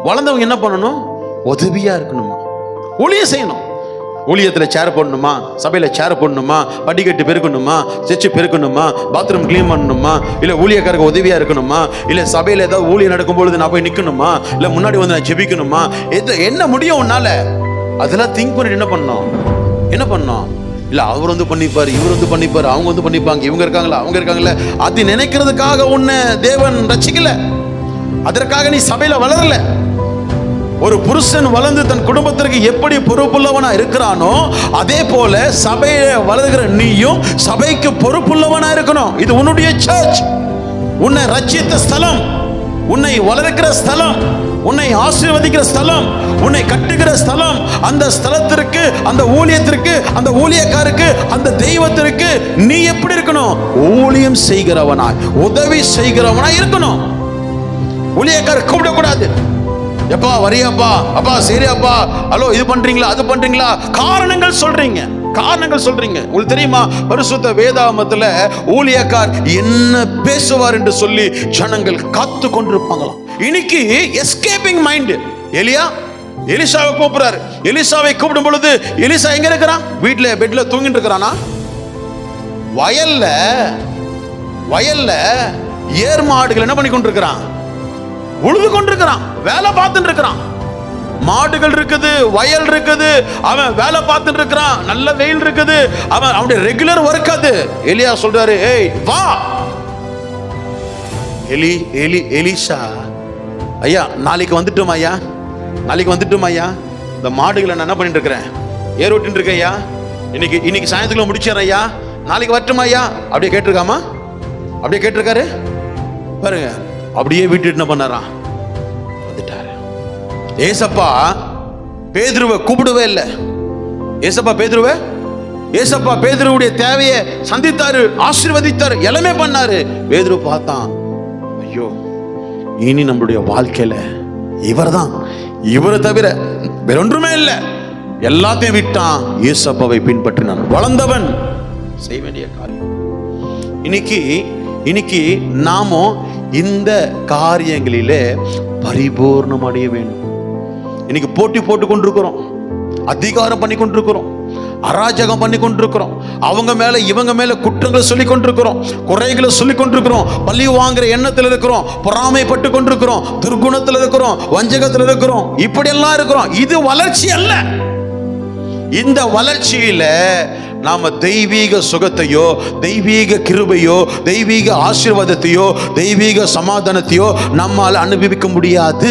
வளர்ந்தவங்க என்ன பண்ணணும்? உதவியா இருக்கணுமா, ஊழியம் செய்யணும். ஊழியத்தில் சேர் போடணுமா, சபையில் சேர் போடணுமா, படிக்கட்டு பெருக்கணுமா, செச்சு பெருக்கணுமா, பாத்ரூம் கிளீன் பண்ணணுமா, இல்லை ஊழியக்காரருக்கு உதவியாக இருக்கணுமா, இல்லை சபையில் ஏதாவது ஊழியம் நடக்கும்பொழுது நான் போய் நிற்கணுமா, இல்லை முன்னாடி வந்து நான் ஜெபிக்கணுமா, என்ன முடியும் உன்னால? அதெல்லாம் திங்க் பண்ணிட்டு என்ன பண்ணோம்? இல்லை அவர் வந்து பண்ணிப்பார், இவர் வந்து பண்ணிப்பார், அவங்க வந்து பண்ணிப்பாங்க, இவங்க இருக்காங்களா, அவங்க இருக்காங்களே, அது நினைக்கிறதுக்காக உன்னை தேவன் ரட்சிக்கல. அதற்காக நீ சபையில வளரல. ஒரு புருஷன் வளர்ந்து தன் குடும்பத்திற்கு எப்படி பொறுப்புள்ளவனா இருக்கிறானோ அதே போல சபையில வளர்கிற நீயும் சபைக்கு பொறுப்புள்ளவனா இருக்கணும். இது உன்னுடைய சர்ச், உன்னை ரட்சித்த ஸ்தலம், உன்னை வளர்க்கிற ஸ்தலம், உன்னை ஆசீர்வதிக்கிற ஸ்தலம், உன்னை கட்டுகிற ஸ்தலம். அந்த ஸ்தலத்திற்கு, அந்த ஊழியத்திற்கு, அந்த ஊழியக்காருக்கு, அந்த தெய்வத்திற்கு நீ எப்படி இருக்கணும்? ஊழியம் செய்கிறவனாய், உதவி செய்கிறவனாய் இருக்கணும். ஊழியக்காரர் கூப்பிடக்கூடாது. எப்பா வரியாப்பா, அப்பா சரியாப்பா, ஹலோ இது பண்றீங்களா, அது பண்றீங்களா, காரணங்கள் சொல்றீங்க. உங்களுக்கு தெரியுமா, பரிசுத்த வேதாகமத்துல ஊழியக்கார் என்ன பேசுவார் என்று சொல்லி ஜனங்கள் காத்து கொண்டிருப்பாங்களாம். இன்னைக்கு எஸ்கேப்பிங் மைண்ட். எலிசாவை கூப்பிடுறாரு. எலிசாவை கூப்பிடும் பொழுது எலிசா எங்க இருக்கிறான்? வீட்டுல பெட்ல தூங்கிட்டு இருக்கிறானா? வயல்ல ஏர் மாடுகள் என்ன பண்ணி கொண்டிருக்கிறான்? உழுது கொண்டிருக்கிறான், வேலை பார்த்துட்டு இருக்கிறான். மாடுகள் இருக்குது, வயல் இருக்குது, அவன் வேலை பார்த்துட்டு இருக்கிறான். நல்ல வெயில் இருக்குது, அவனுடைய ரெகுலர் ஒர்க் அது. எலியா சொல்றாரு, ஏய் வா. எலிசா, ஐயா நாளைக்கு வந்துட்டோம் ஐயா, இந்த மாடுகளை நான் என்ன பண்ணிட்டு இருக்கிறேன்? ஏர் ஓட்டிட்டு இருக்கேன் ஐயா, இன்னைக்கு சாயந்தரம் முடிச்சிடறேன் ஐயா, நாளைக்கு வரட்டுமா ஐயா? அப்படியே கேட்டிருக்காரு பாருங்க. அப்படியே விட்டுட்டு என்ன பண்ணாராம்? வந்துட்டாரு. ஏசப்பா பேதுருவை கூப்பிடவே இல்லை. ஏசப்பா பேதுருவுடைய தேவையை சந்தித்தாரு, ஆசீர்வதித்தாரு, எல்லாமே பண்ணாரு. பேதுரு பார்த்தான், ஐயோ இனி நம்மளுடைய வாழ்க்கையில இவரை தவிர வேறொன்றுமே இல்லை. எல்லாத்தையும் விட்டான், ஏசப்பாவை பின்பற்றினான். வளர்ந்தவன் செய்ய வேண்டிய காரியம். இன்னைக்கு நாமும் இந்த காரியங்களிலே பரிபூர்ணம் அடைய வேண்டும். இன்னைக்கு போட்டி போட்டு கொண்டிருக்கிறோம், அதிகாரம் பண்ணி கொண்டிருக்கிறோம், அராஜகம் பண்ணி கொண்டிருக்கிறோம், அவங்க மேல இவங்க மேல குற்றங்களை சொல்லி கொண்டிருக்கிறோம், குறைகளை சொல்லி கொண்டிருக்கிறோம், பழி வாங்குற எண்ணத்தில் இருக்கிறோம், பொறாமைப்பட்டு கொண்டிருக்கிறோம், துர்குணத்தில் இருக்கிறோம், வஞ்சகத்தில் இருக்கிறோம், இப்படியெல்லாம் இருக்கிறோம். இது வளர்ச்சி அல்ல. இந்த வளர்ச்சியில நாம தெய்வீக சுகத்தையோ, தெய்வீக கிருபையோ, தெய்வீக ஆசீர்வாதத்தையோ, தெய்வீக சமாதானத்தையோ நம்மால் அனுபவிக்க முடியாது.